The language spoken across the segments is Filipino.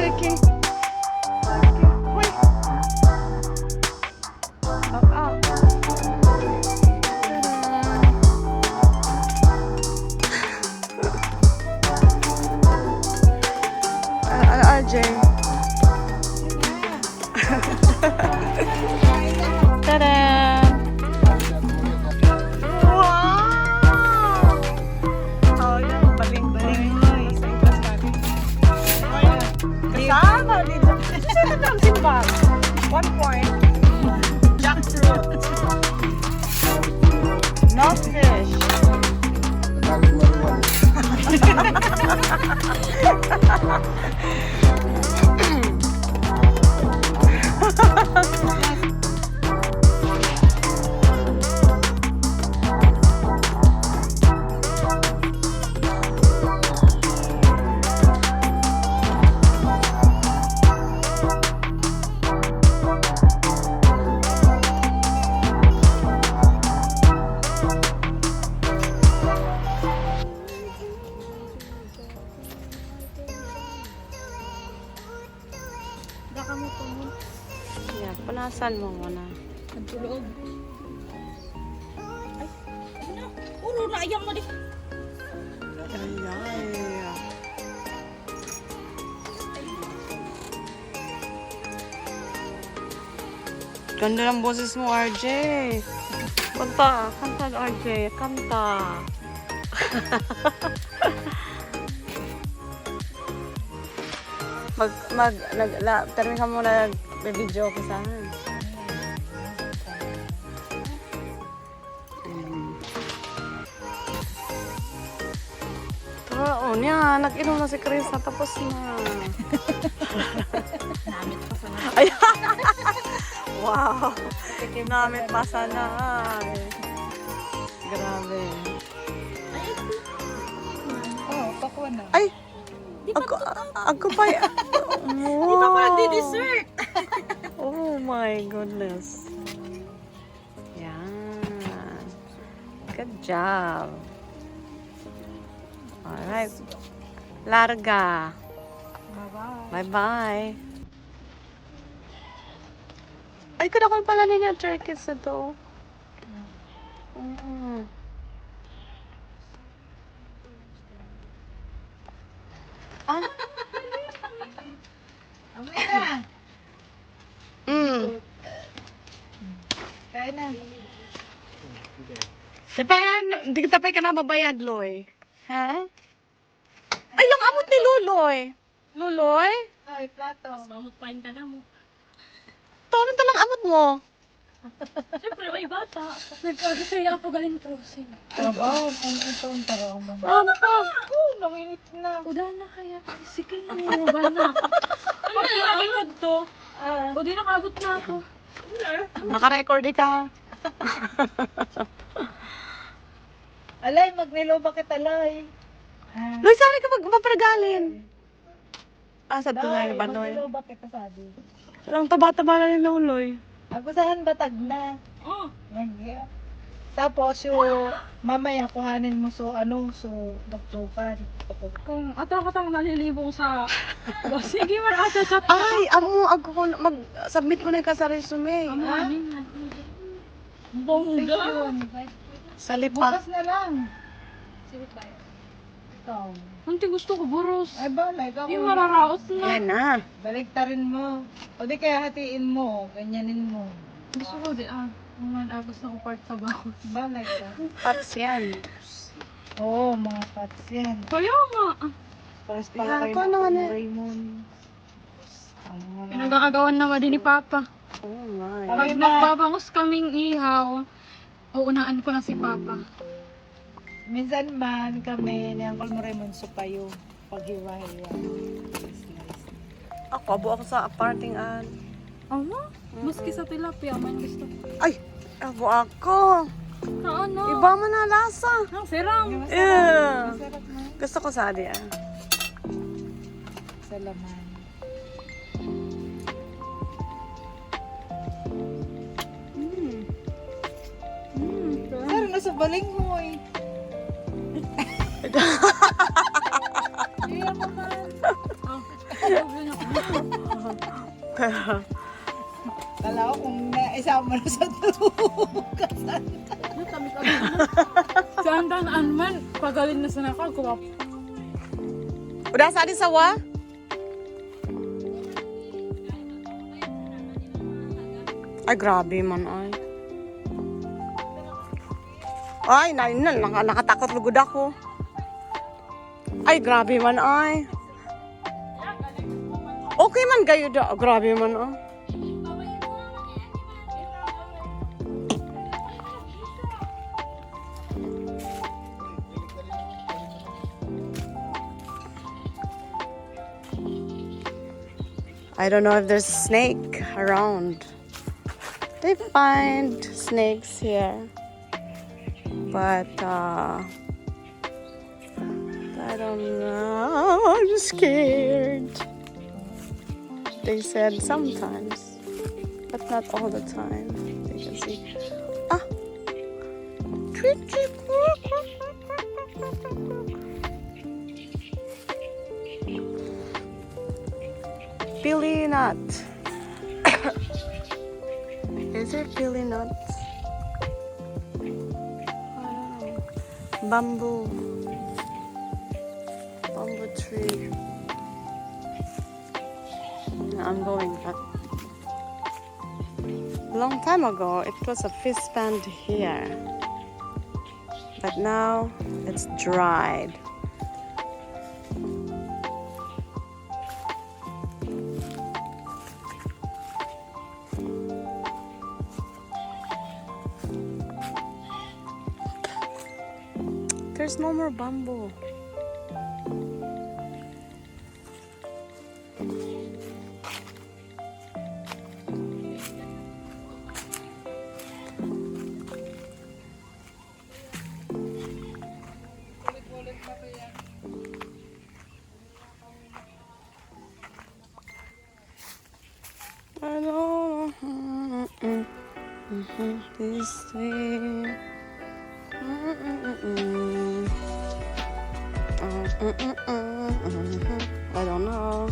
Turkey. Wait. Look out. RJ. Ta-da! Wow! Oh, yan. Baling-baling. Kasama dito. Sino ang simbang? 1 point. Jackfruit. No fish. Yan, punasan mo muna. Nagtulog. Ay, ano na? Ulo na, ayang mo di. Ay. Ganda ng boses mo, RJ. Kanta, kanta, RJ. Kanta. Termin ka muna nag-video ko sa akin. Tara, niya, nag-inom na si Chris, tapos na. Namit pa sa mga. Ay, wow! Namit pa sana. Grabe. Oh, pakuha na. Ay! Ako pa. Wow. Di pa ko nagdi-dessert. Oh my goodness. Yan. Good job. Alright. Larga. Bye-bye. Bye-bye. Ay, kadakal pala niya turkeys na to. Ah? Amay na. Kaya na. Hindi kita pa ka na babayad, Loy. Ha? Ay, yung amot ni Luloy. Luloy? Ay, plato. Mamutpain ka na mo. Tawag lang amot mo. Siyempre, may bata. Nagkakasaya ako galing crossing. Trabaho, kung ito ang taraw mo. Ano pa? Nanginit na. Uda na kaya. Sige na. Ba na ako. Ano na nakakagod to? O di nakagod na ako. Naka-record ka. Alay, magnilo bakit alay? Loy, saan ka magpapagalin? Ah, sa tunay ba, Loy? Magnilo bakit sabi? Ang taba-taba na ni Luloy. Ako saan batag na? Oh. Tapos yung mamaya kuhanin mo so doktokan. Kung atang-atang nalilibong sa... Sige, marata sa... Ay, mag-submit mo na ka sa resume. Bongga. Sa lipa. Bukas na lang. Sige ba? Ikaw. Hindi gusto ko buros. Ay balay, ikaw. Hindi mararaos na. Yan na. Baliktarin mo. O di kaya hatiin mo. Ganyanin mo. Gusto ko di mga gusto ko part sa bako. Balay ka. Pats yan. Oo, mga pats yan. Kaya nga. Pares Yeah, pala kayo ako naman ng eh. Raymond. Ang mga... Pinagkakagawan naman din ni Papa. Oh my. Ay, Pag magpapangos kaming ihaw, uunaan ko na si Papa. Minsan man kami ni Uncle Raymond supayo paghiwa-hiwa. Ako, abo ako sa aparting Ano? Maski sa tilapia, man gusto ko. Ay, abo ako. Na ano? Iba mo na lasa. Ang siram. Yeah. Masarap na Gusto ko sa adi sa laman. Pero nasa balinghoy. Iya naman. Sabi na ko. Kala ko kung naisama na sa tulog. Sandan anman, pagaling na sana ako. Udah sa di sawa? Ay, grabe man ay. Ay, nakatakot lugod ako. Ay, grabe man ay. Okay man kayo da. Grabe man ay. I don't know if there's a snake around. They find snakes here, but I don't know. I'm scared. They said sometimes, but not all the time. They can see. Ah, tweet, tweet. Pili nut. Is it pili nuts? I don't know. Bamboo tree. I'm going back. Long time ago, it was a fish pond here, but now it's dried. There's no more bamboo. I don't know. This way. I don't know.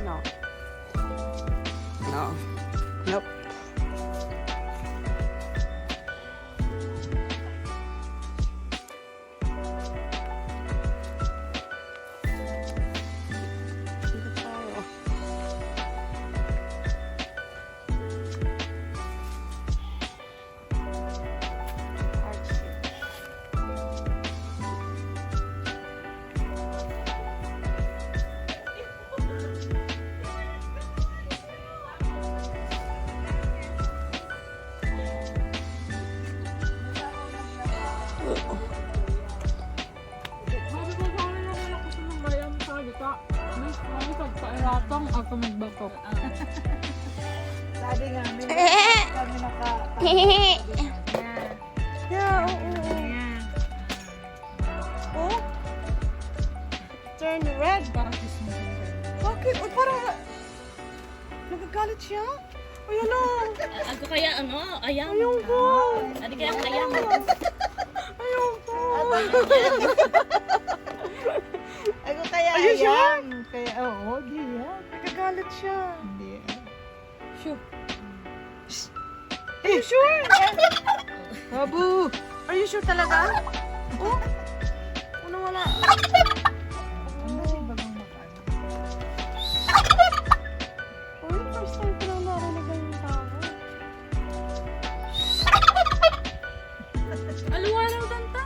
No. No. Nope. Ratong ako magbakok. Sabi nga, may kami Yeah, oh. Turn red. Parang kismis. Bakit? Oh, parang nagagalit siya? Ay, ano? Ako kaya ano, ayam. Ayoko. Adi kaya ayam. Ayoko. Ako kaya Are you sure? ayan. Kaya, oo, di yan. Nagagalit siya. Hindi. Shoot. Are you sure? Babu! Are you sure talaga? Oh? Ano wala? Ano si Babang makaano? Oh, first time ko lang narinig ang tao. Aluwa na tanta.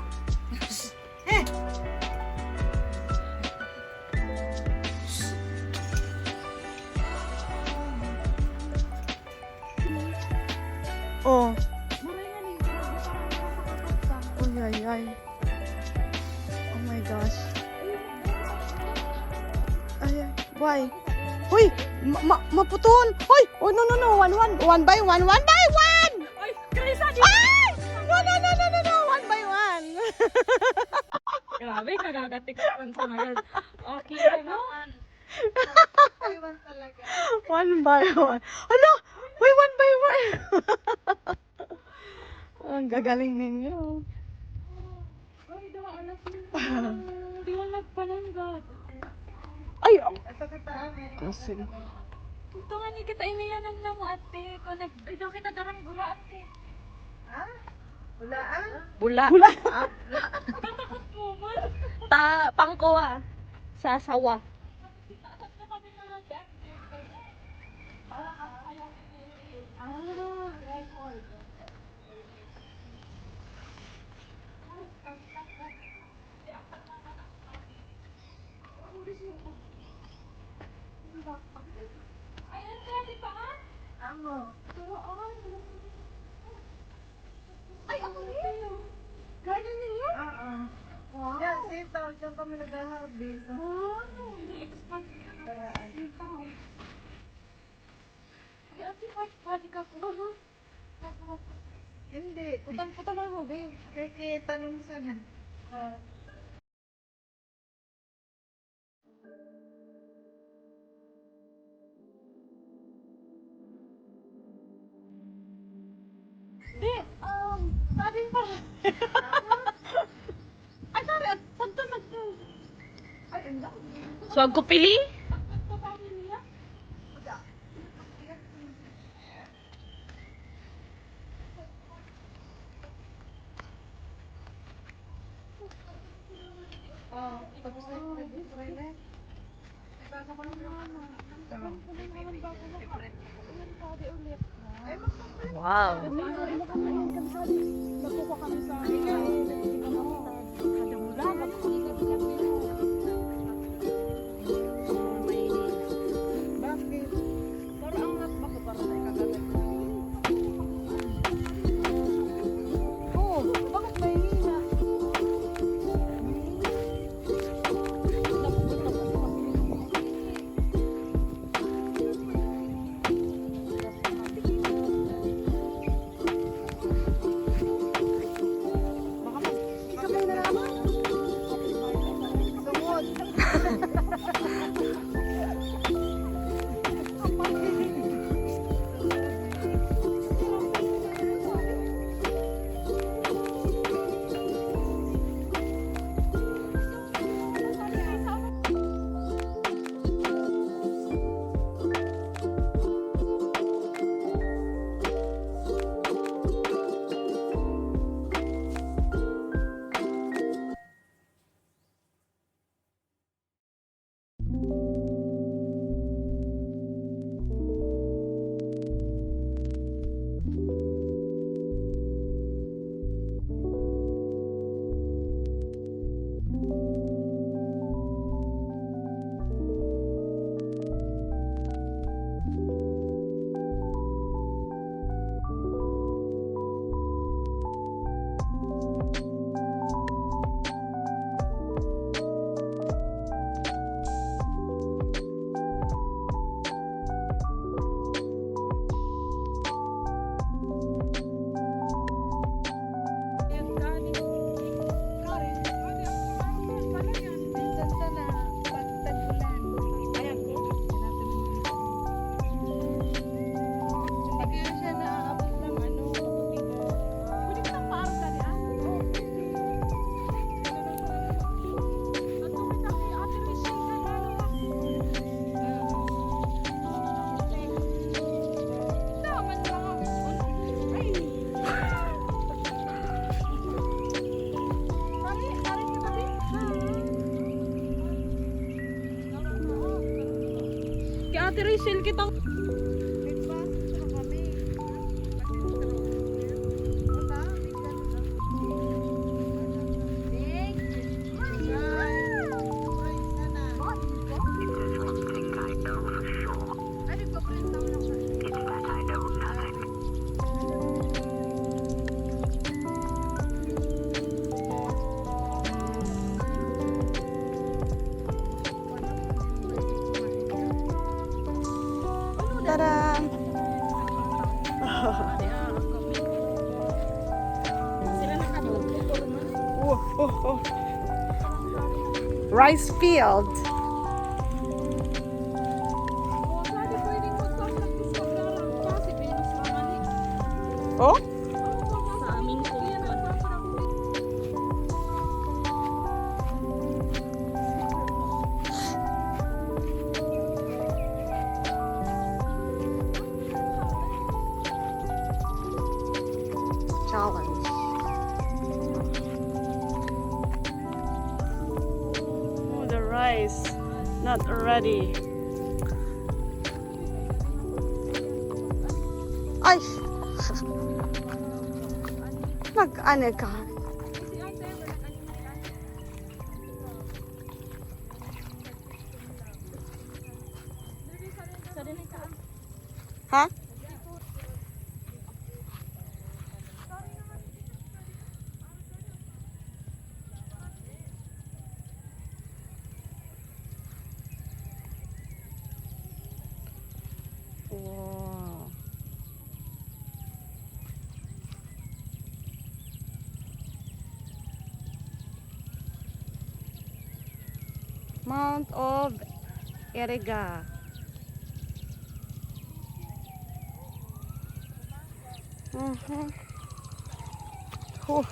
Oh. Ay, ay, ay. Oh my gosh. Ay, ay. Why? Hoy! Maputol! Hoy! Oh, no, no, no. One by one. One by one! Ay, Krisa, di. Ay! No, no, no, no, no, no. One by one. Grabe, nagagatik ka sa ngayon. Okay, ano? One by one. Ano? Wait, one by one. Ang gagaling ninyo. Ay, daw anak mo. Di mo nagpananggat. Ay! Ito kita amin. Sige. Ito nga ni kita inayanan na mo ate. Kung ito kita darang gula ate. Ha? Wala ah. Bula. Tatakot mo man. Pangkuha. Sa sawa. Yan, safe town. Diyan kami nag-harvest. Hindi. Putan lang mo, babe. Kaya tanong sana. Sabi pa. Ay, sabi, santo na to. Ay, endak. So, ko pili? Tapos na yung toilet. Wow. Nagkukuha kami sa Bakit? Pero ang nat ba ko para sa ikagalit? Oh, bakit may hina? Ate Rachel, kitang Ta-da! Oh. Rice field. Oh? Sa aming kumpuan. guys. Not ready. Ay! Mag-ano ka? Ha? Wow. Mount of Erega. Whew.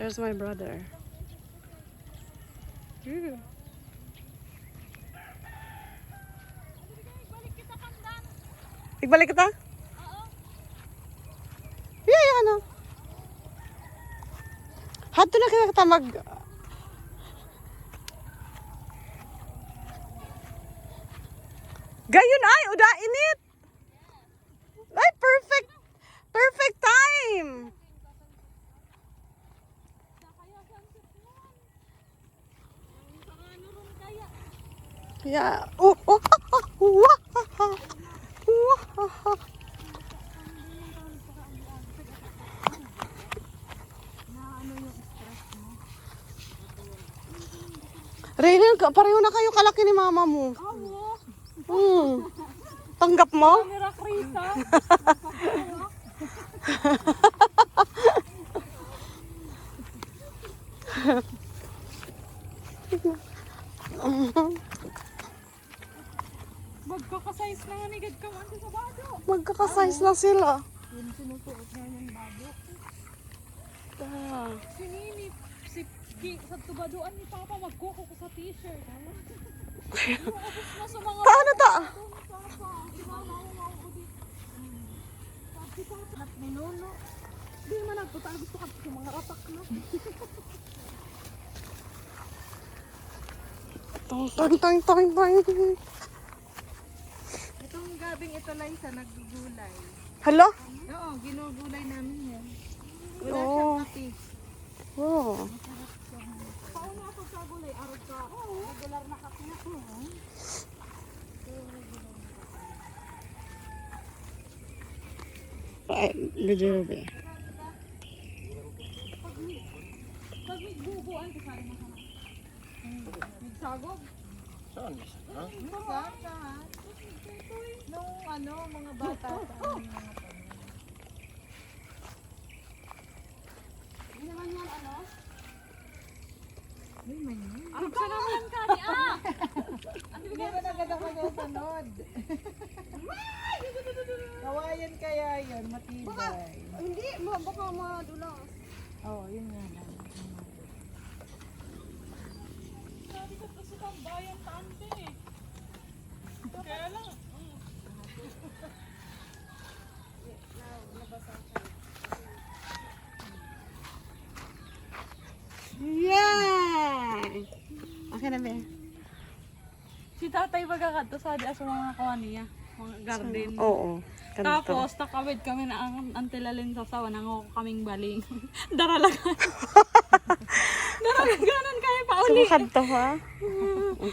There's my brother. Ew. Igbalik kita? Oo. Yeah, ano? Hato na kita mag... Gayon ay, uda init. Ay, perfect. Perfect time. Yeah. Oh, oh, oh, oh, oh. Raylan, pareho na kayo kalaki ni mama mo. Tanggap mo? Mira, Krisa. Magkakasize na nga ni Gad Kaman sa bado. Magkakasize na sila. Yun sinusuot nga yung bado. Ah. Si Nini, si sa tubaduan ni Papa, magkuko ko sa t-shirt. Ubus na sa mga Paano ta? Papa. Imaw ko dito. Sabi Papa, at minuno. Hindi naman nagpunta. Gusto ka sa mga rapak na. Tong, tong, tong, tong, tong. Itong gabing ito lang sa naggugulay. Hala? Oo, ginugulay namin yan. Wala Oo. siyang kape. Oh. Paano ako sa gulay? Arog ka. Regular na kape na. Ay, Lujubi. Pag may bubuan, kasali mo sana. May sagog. Nung ano, mga bata sa aming mga Hindi naman yan, ano? Ay, manyan. Arog ka naman ka ni ah! Hindi mo agad ako nasunod. Kawayan kaya yun, matibay. Hindi, baka madulas. Oo, yun nga lang. Sabi ko kasi tambayan tante eh. Kaya lang. Yay! Okay na ba? Si tatay magkakato sa di sa mga kawan niya. Mga garden. Oo. Ganito. Tapos, nakawid kami na ang antilalin sa sawa, nango kaming baling. Daralagan. Daralaganan kaya pa uli. Sumakad to ha?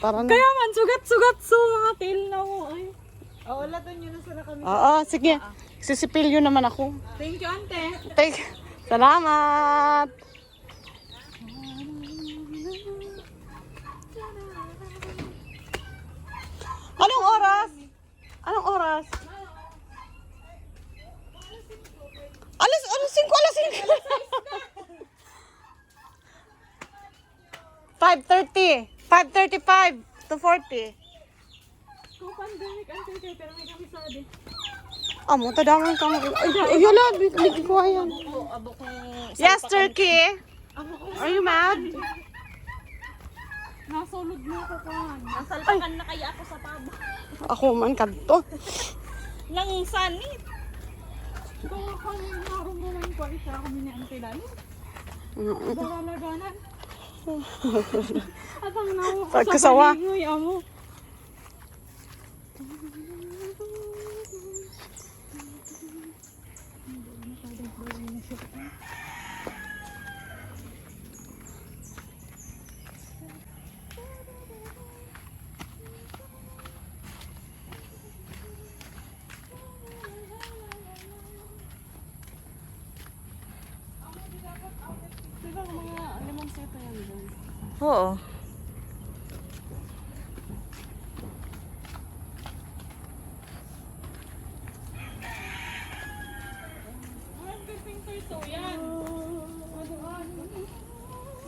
Tara na. Kaya man, sugat-sugat so mga tail na mo. Ay. Oo, wala doon yun na kami. Oo, sige. Sisipilyo naman ako. Thank you, ante. Salamat! Anong oras? Anong oras? Alas 5:30. 5:35 to 40. Kung pandemic, ante, pero may kami sa di. Amo, tadaman ka mo. Ay, yala, bigli ko ayan. Abo kong Yes, Turkey. Are you mad? Nasulod mo ako kan. Nasalpakan na kaya ako sa tabo. Ako man kadto. Nang sanit. Kung ako yung narungulan ko, isa kami ni Auntie Lani. Baralaganan. Atang nawa ko Pagkasawa. sa palingoy, amo. Diba mga 5 seto yan dyan? Oo. Ang piping ko ito, yan.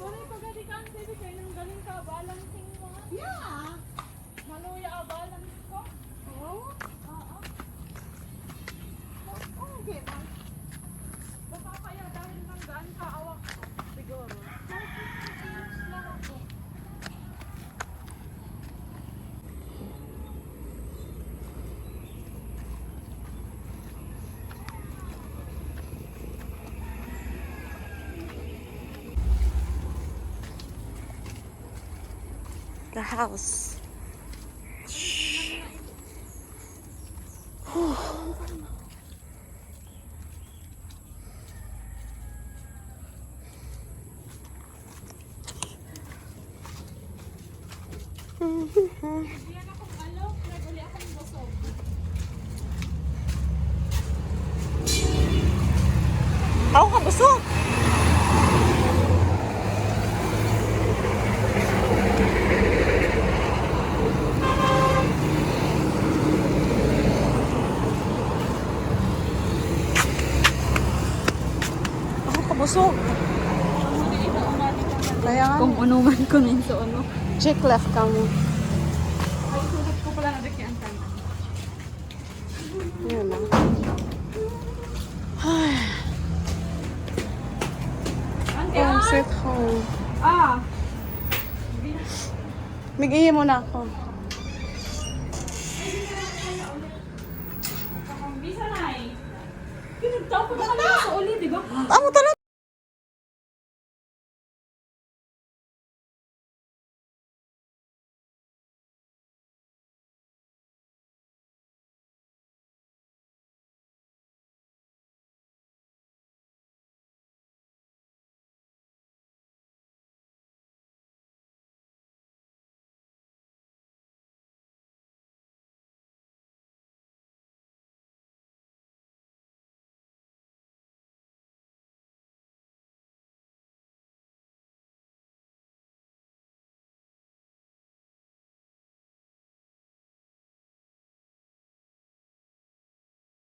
Maray pagadi ka ang sabi kayo nang galing ka, balancing mo. Yeah! Maluya ka balance ko? Oo. Oo. Okay, ma'am. Baka kaya dahil nang gaan ka, awak ko. Siguro. Lang ako. The house. Diyan akong alok, naguli akong busog. Ako ka busog. Ako ka busog. Kaya nga. Kung ano man ko nun sa ano. Check left ka mo. Ay, sulat ko pala na daki ang tayo. Yun lang. Home sweet home. Ah! Mag-ihi muna ako. Bisa na eh. Pinagtao ko na kami sa uli, di ba? Amo talaga.